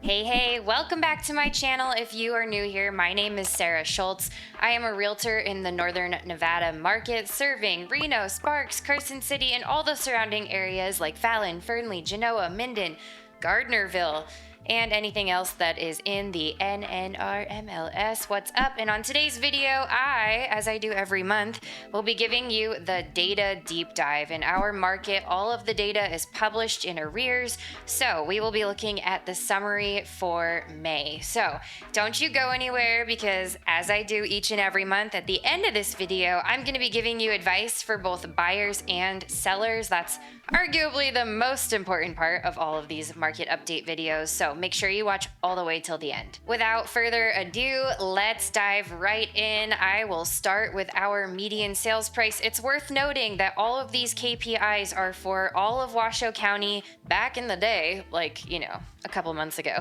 Hey, welcome back to my channel. If you are new here, my name is Sarah Schultz. I am a realtor in the Northern Nevada market, serving Reno, Sparks, Carson City, and all the surrounding areas like Fallon, Fernley, Genoa, Minden, Gardnerville, and anything else that is in the NNR MLS. What's up? And on today's video, as I do every month, will be giving you the data deep dive. In our market, all of the data is published in arrears, so we will be looking at the summary for May. So don't you go anywhere, because as I do each and every month, at the end of this video, I'm going to be giving you advice for both buyers and sellers. That's arguably the most important part of all of these market update videos, so make sure you watch all the way till the end. Without further ado, let's dive right in. I will start with our median sales price. It's worth noting that all of these KPIs are for all of Washoe County back in the day, like, you know, a couple months ago.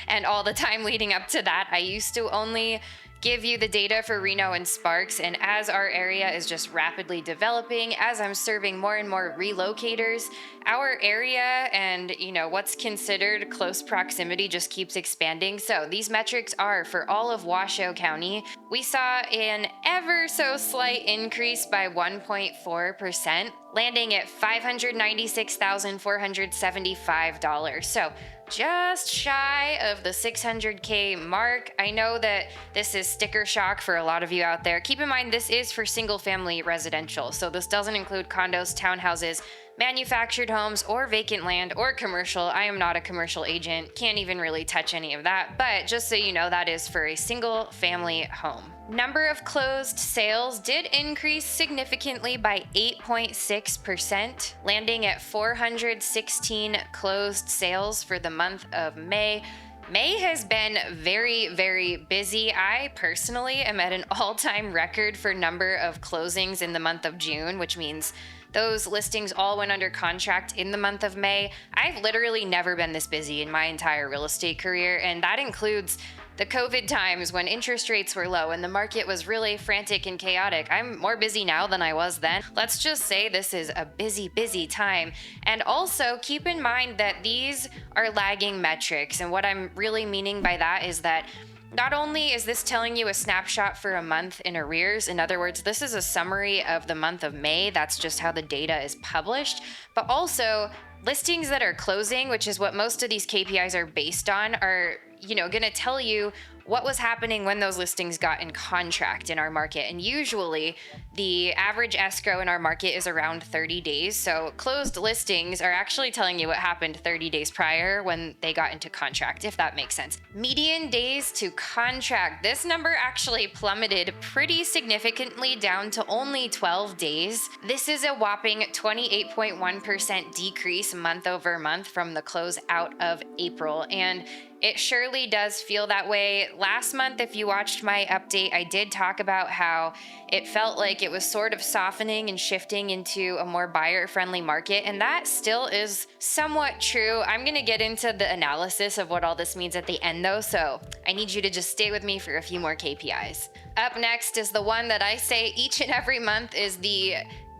And all the time leading up to that, I used to only give you the data for Reno and Sparks, and as our area is just rapidly developing, as I'm serving more and more relocators, our area and, you know, what's considered close proximity just keeps expanding. So these metrics are for all of Washoe County. We saw an ever so slight increase by 1.4%, landing at $596,475. So just shy of the 600K mark. I know that this is sticker shock for a lot of you out there. Keep in mind, this is for single family residential, so this doesn't include condos, townhouses, manufactured homes, or vacant land, or commercial. I am not a commercial agent, can't even really touch any of that, but just so you know, that is for a single family home. Number of closed sales did increase significantly by 8.6%, landing at 416 closed sales for the month of May. May has been very, very busy. I personally am at an all-time record for number of closings in the month of June, which means those listings all went under contract in the month of May. I've literally never been this busy in my entire real estate career, and that includes the COVID times when interest rates were low and the market was really frantic and chaotic. I'm more busy now than I was then. Let's just say this is a busy, busy time. And also keep in mind that these are lagging metrics. And what I'm really meaning by that is that not only is this telling you a snapshot for a month in arrears, in other words, this is a summary of the month of May, that's just how the data is published, but also listings that are closing, which is what most of these KPIs are based on, are, you know, going to tell you what was happening when those listings got in contract in our market. And usually the average escrow in our market is around 30 days. So closed listings are actually telling you what happened 30 days prior when they got into contract, if that makes sense. Median days to contract. This number actually plummeted pretty significantly down to only 12 days. This is a whopping 28.1% decrease month over month from the close out of April. And it surely does feel that way. Last month, if you watched my update, I did talk about how it felt like it was sort of softening and shifting into a more buyer-friendly market, and that still is somewhat true. I'm gonna get into the analysis of what all this means at the end though, so I need you to just stay with me for a few more KPIs. Up next is the one that I say each and every month is the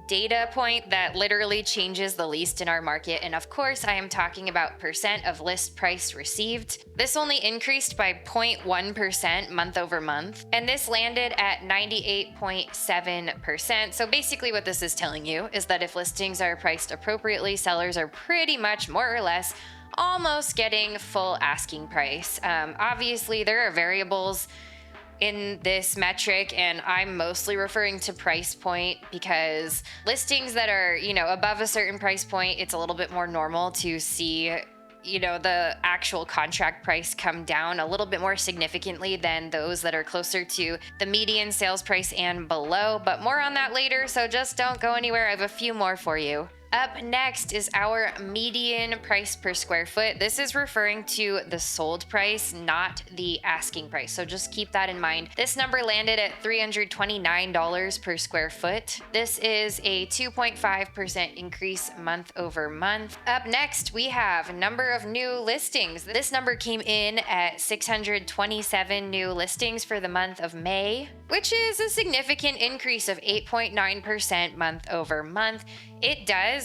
data point that literally changes the least in our market, and of course I am talking about percent of list price received. This only increased by 0.1% month over month, and this landed at 98.7%. So basically what this is telling you is that if listings are priced appropriately, sellers are pretty much more or less almost getting full asking price. Obviously there are variables in this metric, and I'm mostly referring to price point, because listings that are, you know, above a certain price point, it's a little bit more normal to see, you know, the actual contract price come down a little bit more significantly than those that are closer to the median sales price and below, but more on that later, so just don't go anywhere. I have a few more for you. Up next is our median price per square foot. This is referring to the sold price, not the asking price. So just keep that in mind. This number landed at $329 per square foot. This is a 2.5% increase month over month. Up next, we have number of new listings. This number came in at 627 new listings for the month of May, which is a significant increase of 8.9% month over month. It does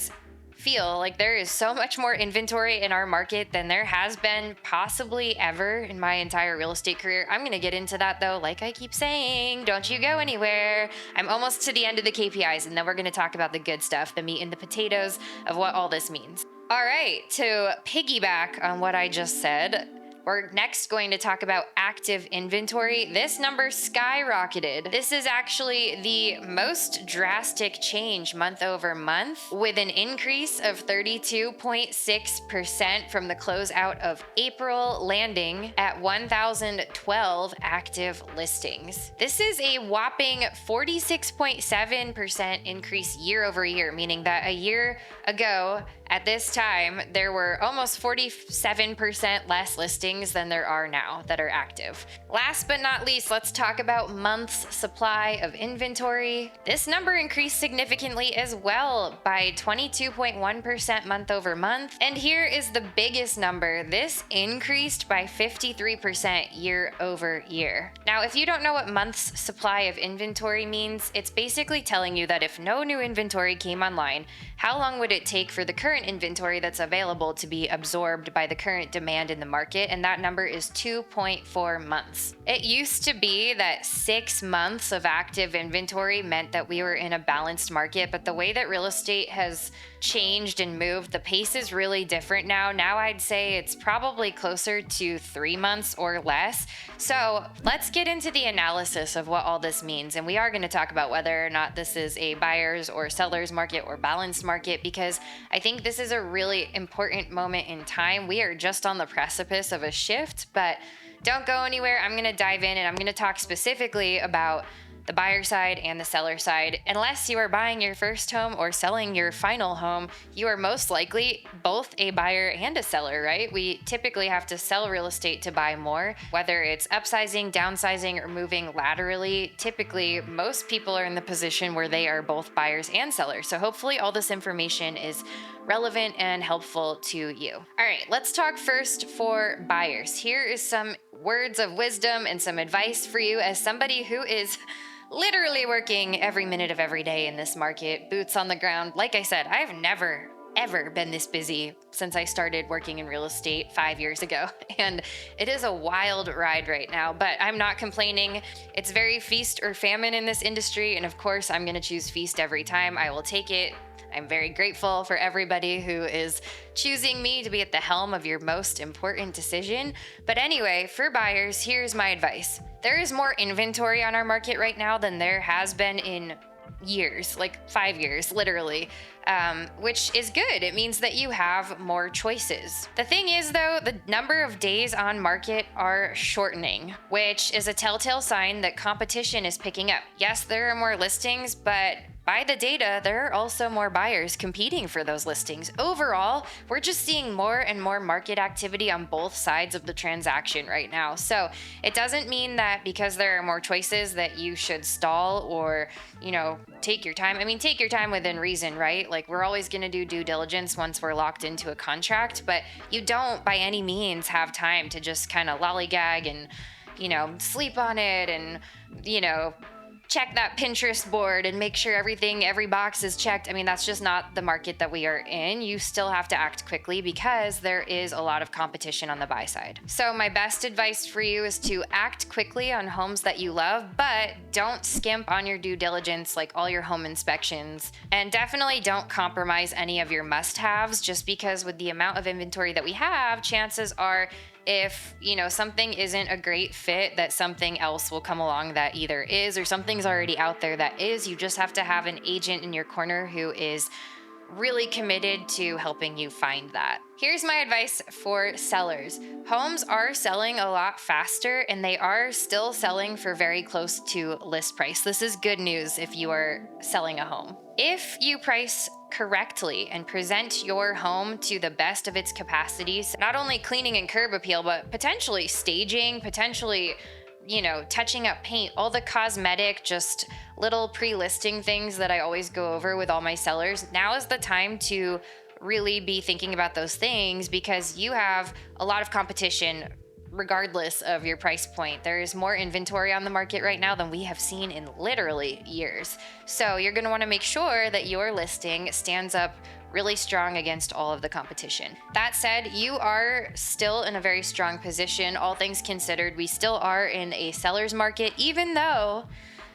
feel like there is so much more inventory in our market than there has been possibly ever in my entire real estate career. I'm going to get into that though. Like I keep saying, don't you go anywhere. I'm almost to the end of the KPIs, and then we're going to talk about the good stuff, the meat and the potatoes of what all this means. All right, to piggyback on what I just said, we're next going to talk about active inventory. This number skyrocketed. This is actually the most drastic change month over month, with an increase of 32.6% from the closeout of April, landing at 1,012 active listings. This is a whopping 46.7% increase year over year, meaning that a year ago, at this time, there were almost 47% less listings than there are now that are active. Last but not least, let's talk about months supply of inventory. This number increased significantly as well by 22.1% month over month. And here is the biggest number. This increased by 53% year over year. Now, if you don't know what months supply of inventory means, it's basically telling you that if no new inventory came online, how long would it take for the current inventory that's available to be absorbed by the current demand in the market? And that number is 2.4 months. It used to be that 6 months of active inventory meant that we were in a balanced market, but the way that real estate has changed and moved, the pace is really different now. Now I'd say it's probably closer to 3 months or less. So let's get into the analysis of what all this means. And we are going to talk about whether or not this is a buyer's or seller's market or balanced market, because I think this is a really important moment in time. We are just on the precipice of a shift, but don't go anywhere. I'm going to dive in and I'm going to talk specifically about the buyer side and the seller side. Unless you are buying your first home or selling your final home, you are most likely both a buyer and a seller, right? We typically have to sell real estate to buy more, whether it's upsizing, downsizing, or moving laterally. Typically, most people are in the position where they are both buyers and sellers. So hopefully all this information is relevant and helpful to you. All right, let's talk first for buyers. Here is some words of wisdom and some advice for you as somebody who is literally working every minute of every day in this market, boots on the ground. Like I said, I've never, ever been this busy since I started working in real estate 5 years ago. And it is a wild ride right now, but I'm not complaining. It's very feast or famine in this industry. And of course, I'm going to choose feast every time. I will take it. I'm very grateful for everybody who is choosing me to be at the helm of your most important decision. But anyway, for buyers, here's my advice. There is more inventory on our market right now than there has been in years, like 5 years, literally, which is good. It means that you have more choices. The thing is, though, the number of days on market are shortening, which is a telltale sign that competition is picking up. Yes, there are more listings, but by the data, there are also more buyers competing for those listings. Overall, we're just seeing more and more market activity on both sides of the transaction right now. So it doesn't mean that because there are more choices that you should stall or, take your time. I mean, take your time within reason, right? Like, we're always going to do due diligence once we're locked into a contract, but you don't by any means have time to just kind of lollygag and, sleep on it and, check that Pinterest board and make sure every box is checked. I mean, that's just not the market that we are in. You still have to act quickly because there is a lot of competition on the buy side. So my best advice for you is to act quickly on homes that you love, but don't skimp on your due diligence, like all your home inspections. And definitely don't compromise any of your must-haves, just because with the amount of inventory that we have, chances are if, something isn't a great fit, that something else will come along that either is, or something's already out there that is. You just have to have an agent in your corner who is really committed to helping you find that. Here's my advice for sellers. Homes are selling a lot faster, and they are still selling for very close to list price. This is good news if you are selling a home. If you price correctly and present your home to the best of its capacities, not only cleaning and curb appeal, but potentially staging, potentially touching up paint, all the cosmetic, just little pre-listing things that I always go over with all my sellers. Now is the time to really be thinking about those things, because you have a lot of competition regardless of your price point. There is more inventory on the market right now than we have seen in literally years. So you're going to want to make sure that your listing stands up really strong against all of the competition. That said, you are still in a very strong position. All things considered, we still are in a seller's market, even though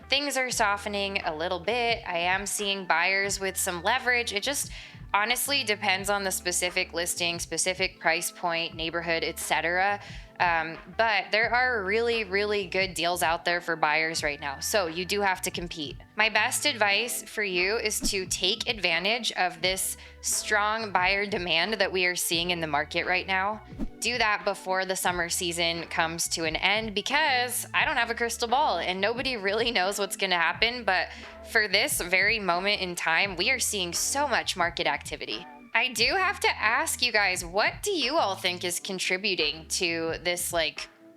things are softening a little bit. I am seeing buyers with some leverage. It just honestly depends on the specific listing, specific price point, neighborhood, etc. But there are really, really good deals out there for buyers right now. So you do have to compete. My best advice for you is to take advantage of this strong buyer demand that we are seeing in the market right now. Do that before the summer season comes to an end, because I don't have a crystal ball and nobody really knows what's going to happen. But for this very moment in time, we are seeing so much market activity. I do have to ask you guys, what do you all think is contributing to this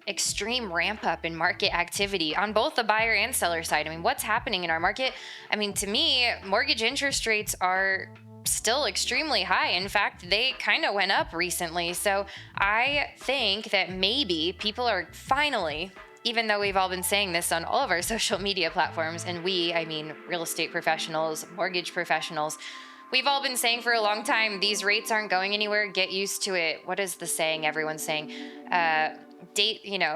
extreme ramp up in market activity on both the buyer and seller side? I mean, what's happening in our market? I mean, to me, mortgage interest rates are still extremely high. In fact, they kind of went up recently. So I think that maybe people are finally, even though we've all been saying this on all of our social media platforms, and I mean real estate professionals, mortgage professionals, we've all been saying for a long time, these rates aren't going anywhere. Get used to it. What is the saying everyone's saying?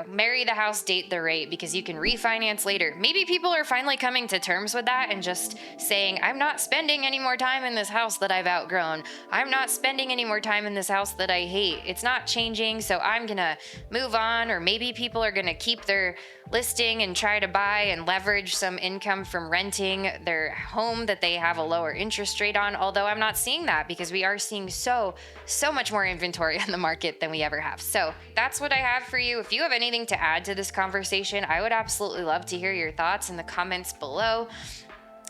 Marry the house, date the rate, because you can refinance later. Maybe people are finally coming to terms with that and just saying, I'm not spending any more time in this house that I've outgrown. I'm not spending any more time in this house that I hate. It's not changing, so I'm gonna move on. Or maybe people are gonna keep their listing and try to buy and leverage some income from renting their home that they have a lower interest rate on. Although I'm not seeing that, because we are seeing so much more inventory on the market than we ever have. So that's what I have for you. If you have anything to add to this conversation, I would absolutely love to hear your thoughts in the comments below.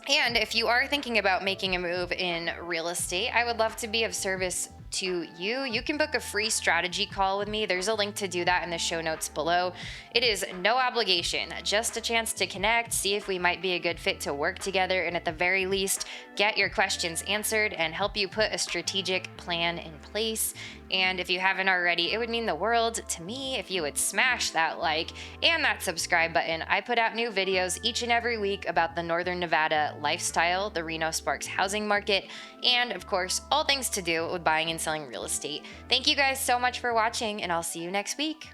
And if you are thinking about making a move in real estate, I would love to be of service to you. You can book a free strategy call with me. There's a link to do that in the show notes below. It is no obligation, just a chance to connect, see if we might be a good fit to work together, and at the very least, get your questions answered and help you put a strategic plan in place. And if you haven't already, it would mean the world to me if you would smash that like and that subscribe button. I put out new videos each and every week about the Northern Nevada lifestyle, the Reno Sparks housing market, and of course, all things to do with buying and selling real estate. Thank you guys so much for watching, and I'll see you next week.